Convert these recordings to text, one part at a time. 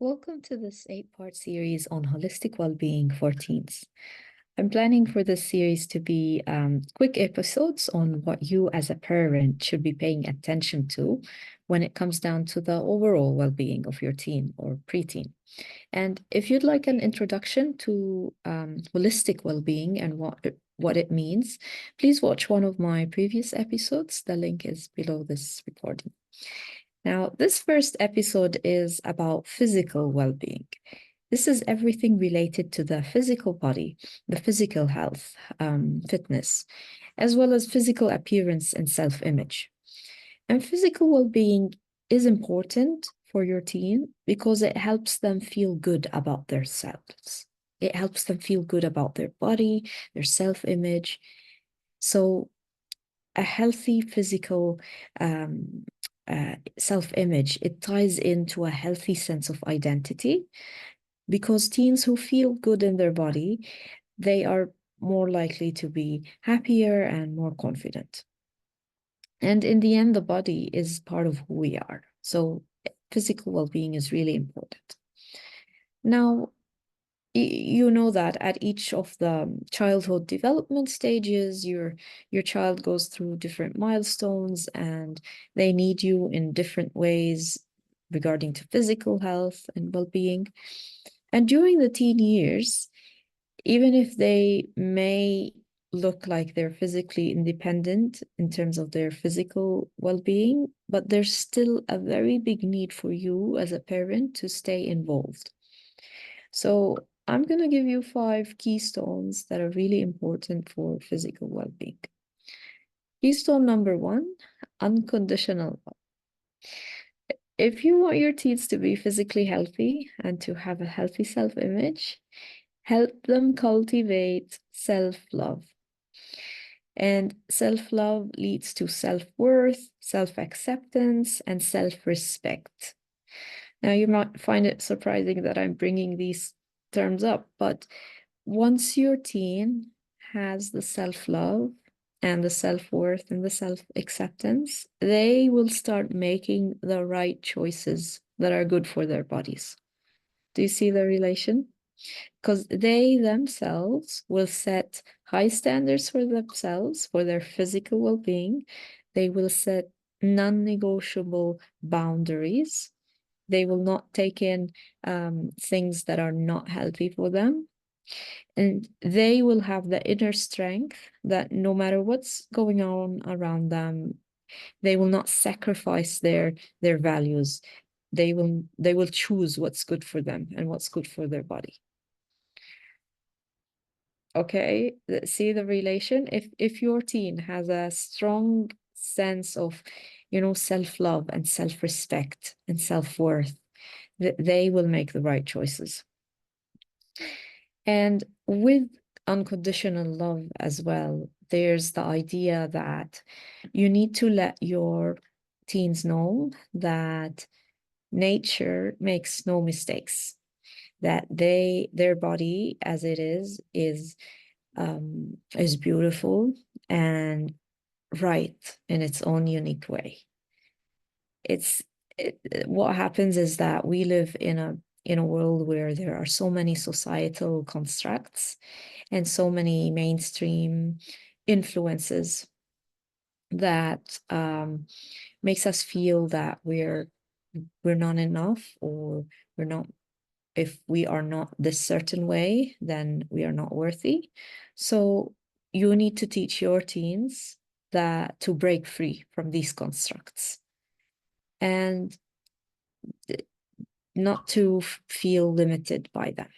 Welcome to this 8-part series on holistic well-being for teens. I'm planning for this series to be quick episodes on what you as a parent should be paying attention to when it comes down to the overall well-being of your teen or preteen. And if you'd like an introduction to holistic well-being and what it means, please watch one of my previous episodes. The link is below this recording. Now, this first episode is about physical well-being. This is everything related to the physical body, the physical health, fitness, as well as physical appearance and self-image. And physical well-being is important for your teen because it helps them feel good about themselves. It helps them feel good about their body, their self-image. So a healthy physical self-image, it ties into a healthy sense of identity, because teens who feel good in their body, they are more likely to be happier and more confident. And in the end, the body is part of who we are. So physical well-being is really important. Now, you know that at each of the childhood development stages, your child goes through different milestones and they need you in different ways regarding to physical health and well-being. And during the teen years, even if they may look like they're physically independent in terms of their physical well-being, but there's still a very big need for you as a parent to stay involved. So I'm going to give you 5 keystones that are really important for physical well-being. Keystone number 1, unconditional love. If you want your teens to be physically healthy and to have a healthy self-image, help them cultivate self-love. And self-love leads to self-worth, self-acceptance, and self-respect. Now, you might find it surprising that I'm bringing these terms up, but once your teen has the self-love and the self-worth and the self-acceptance, they will start making the right choices that are good for their bodies. Do you see the relation? Because they themselves will set high standards for themselves, for their physical well-being. They will set non-negotiable boundaries. They will not take in things that are not healthy for them. And they will have the inner strength that no matter what's going on around them, they will not sacrifice their values. They will choose what's good for them and what's good for their body. Okay, see the relation? If your teen has a strong sense of, self-love and self-respect and self-worth, they will make the right choices. And with unconditional love as well, there's the idea that you need to let your teens know that nature makes no mistakes, that their body as it is beautiful and right in its own unique way. What happens is that we live in a world where there are so many societal constructs and so many mainstream influences that makes us feel that we're not enough, or we're not, if we are not this certain way, then we are not worthy. So you need to teach your teens that to break free from these constructs and not to feel limited by them.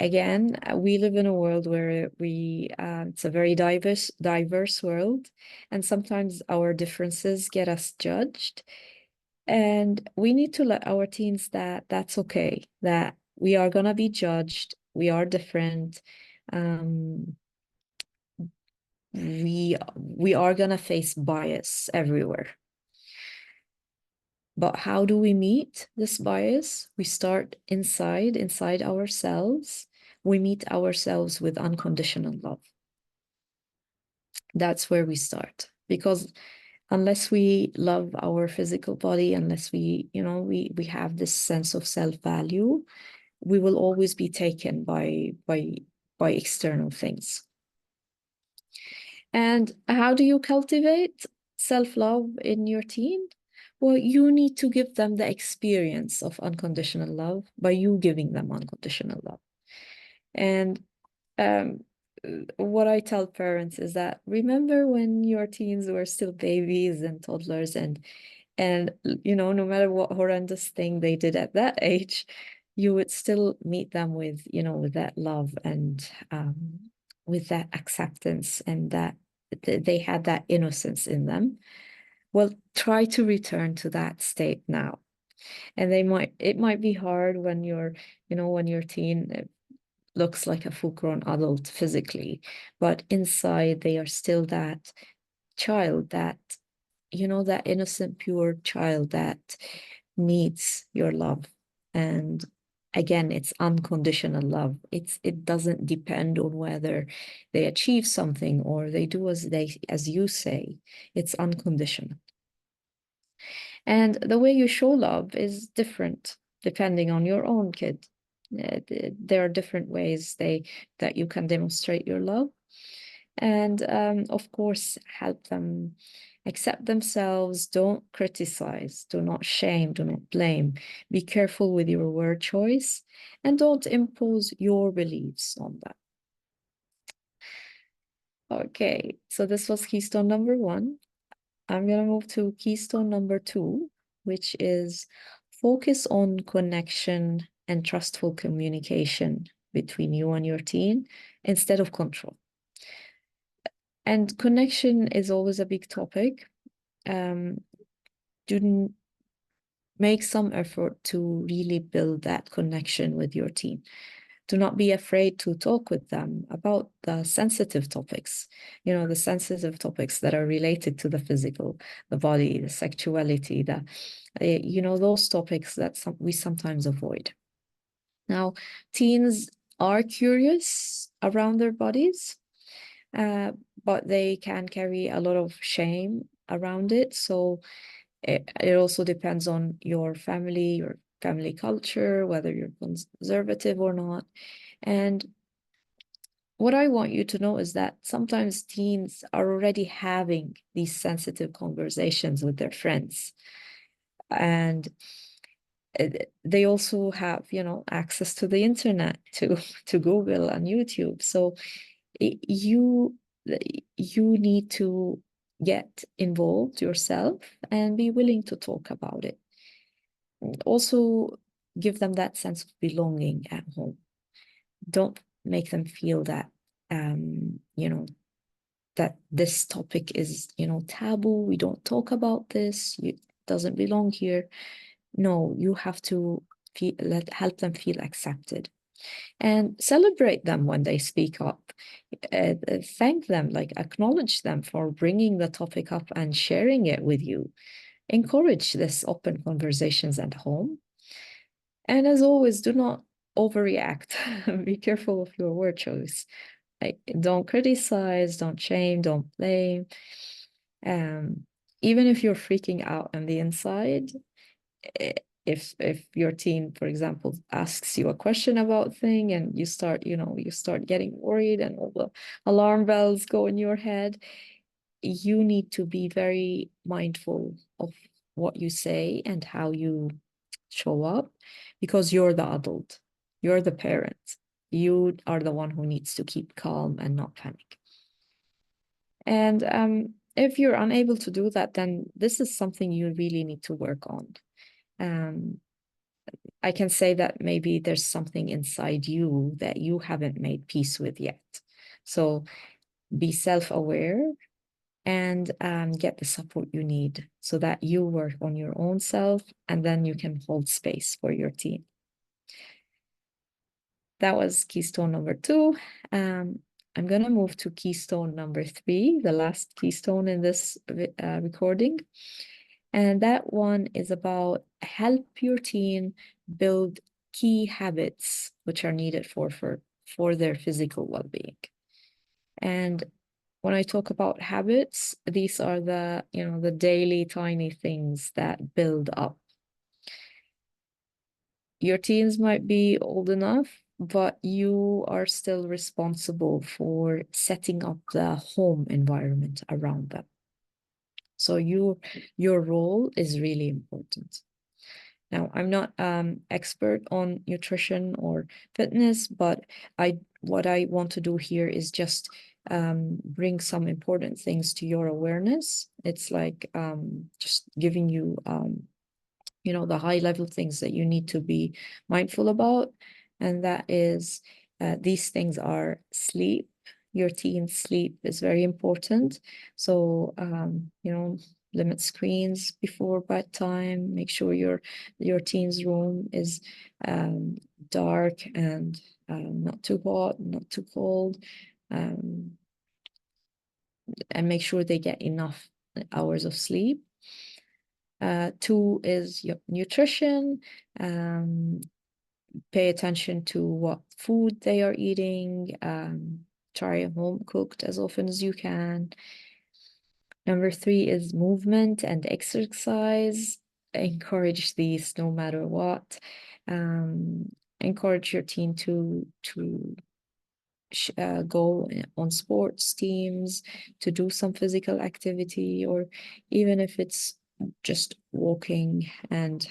Again, we live in a world where it's a very diverse world, and sometimes our differences get us judged. And we need to let our teens that that's okay, that we are gonna be judged, we are different, we are gonna face bias everywhere. But how do we meet this bias? We start inside ourselves. We meet ourselves with unconditional love. That's where we start, because unless we love our physical body, unless we have this sense of self-value, we will always be taken by external things. And how do you cultivate self-love in your teen? Well, you need to give them the experience of unconditional love by you giving them unconditional love. And um, what I tell parents is that remember when your teens were still babies and toddlers, and no matter what horrendous thing they did at that age, you would still meet them with with that love and with that acceptance, and that they had that innocence in them. Well, try to return to that state now. And it might be hard when when your teen looks like a full-grown adult physically, but inside they are still that child, that innocent, pure child that needs your love. And again, it's unconditional love. It doesn't depend on whether they achieve something or they do as you say. It's unconditional. And the way you show love is different depending on your own kid. There are different ways that you can demonstrate your love. And of course, help them accept themselves. Don't criticize, do not shame, do not blame. Be careful with your word choice, and don't impose your beliefs on them. Okay, so this was keystone number 1. I'm going to move to keystone number 2, which is focus on connection and trustful communication between you and your teen instead of control. And connection is always a big topic. Do make some effort to really build that connection with your teen. Do not be afraid to talk with them about the sensitive topics, the sensitive topics that are related to the physical, the body, the sexuality, those topics that we sometimes avoid. Now, teens are curious around their bodies, but they can carry a lot of shame around it. So it also depends on your family culture, whether you're conservative or not. And what I want you to know is that sometimes teens are already having these sensitive conversations with their friends. And they also have, access to the internet, to Google and YouTube. So you need to get involved yourself and be willing to talk about it. Also, give them that sense of belonging at home. Don't make them feel that that this topic is taboo. We don't talk about this. It doesn't belong here. No, you have to help them feel accepted, and celebrate them when they speak up. Thank them, acknowledge them for bringing the topic up and sharing it with you. Encourage this open conversations at home. And as always, do not overreact. Be careful of your word choice. Don't criticize, don't shame, don't blame. Even if you're freaking out on the inside, if your teen, for example, asks you a question about thing and you start getting worried and all the alarm bells go in your head, you need to be very mindful of what you say and how you show up, because you're the adult, you're the parent, you are the one who needs to keep calm and not panic. And if you're unable to do that, then this is something you really need to work on. I can say that maybe there's something inside you that you haven't made peace with yet. So be self-aware and get the support you need so that you work on your own self, and then you can hold space for your team. That was keystone number 2. I'm going to move to keystone number 3, the last keystone in this recording. And that one is about help your teen build key habits which are needed for their physical well-being. And when I talk about habits, these are the daily tiny things that build up. Your teens might be old enough, but you are still responsible for setting up the home environment around them. So your role is really important. Now, I'm not expert on nutrition or fitness, but what I want to do here is just bring some important things to your awareness. It's like just giving you the high level things that you need to be mindful about. And that is, these things are sleep. Your teen's sleep is very important. So, limit screens before bedtime. Make sure your teen's room is dark and not too hot, not too cold. Um, and make sure they get enough hours of sleep. Two is your nutrition. Pay attention to what food they are eating. Try home cooked as often as you can. Number three is movement and exercise. Encourage these no matter what. Encourage your teen to go on sports teams, to do some physical activity, or even if it's just walking and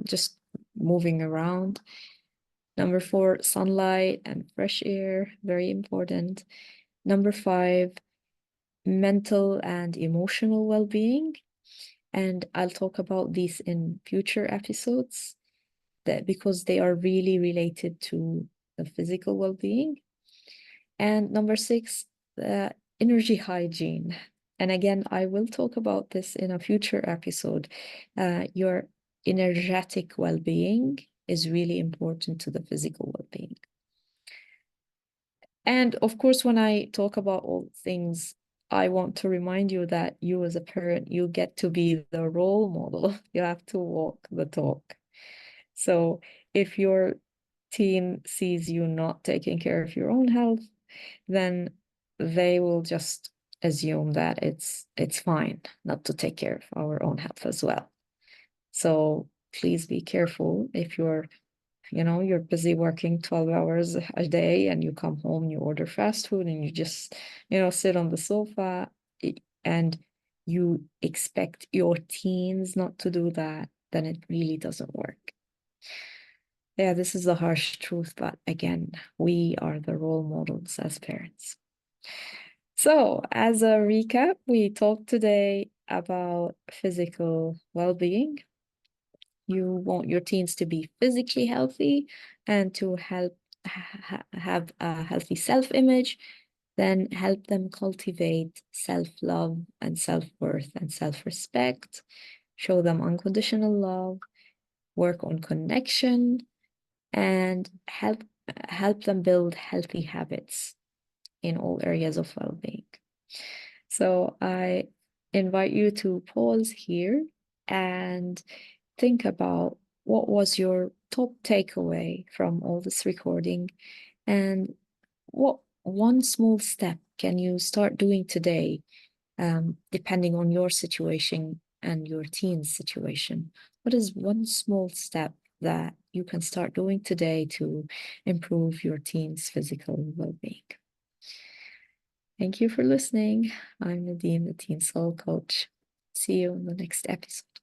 just moving around. Number four, sunlight and fresh air, very important. Number five, mental and emotional well-being. And I'll talk about these in future episodes because they are really related to the physical well-being. And number six, energy hygiene. And again, I will talk about this in a future episode. Your energetic well-being is really important to the physical well-being. And of course, when I talk about all things, I want to remind you that you as a parent, you get to be the role model. You have to walk the talk. So if your teen sees you not taking care of your own health, then they will just assume that it's fine not to take care of our own health as well. So please be careful if you're busy working 12 hours a day and you come home, you order fast food and you just, sit on the sofa and you expect your teens not to do that, then it really doesn't work. Yeah, this is the harsh truth, but again, we are the role models as parents. So, as a recap, we talked today about physical well-being. You want your teens to be physically healthy and to help have a healthy self-image, then help them cultivate self-love and self-worth and self-respect, show them unconditional love, work on connection, and help them build healthy habits in all areas of well-being. So I invite you to pause here and think about what was your top takeaway from all this recording, and what one small step can you start doing today, depending on your situation and your teen's situation. What is one small step that you can start doing today to improve your teen's physical well-being? Thank you for listening. I'm Nadine, the Teen Soul Coach. See you in the next episode.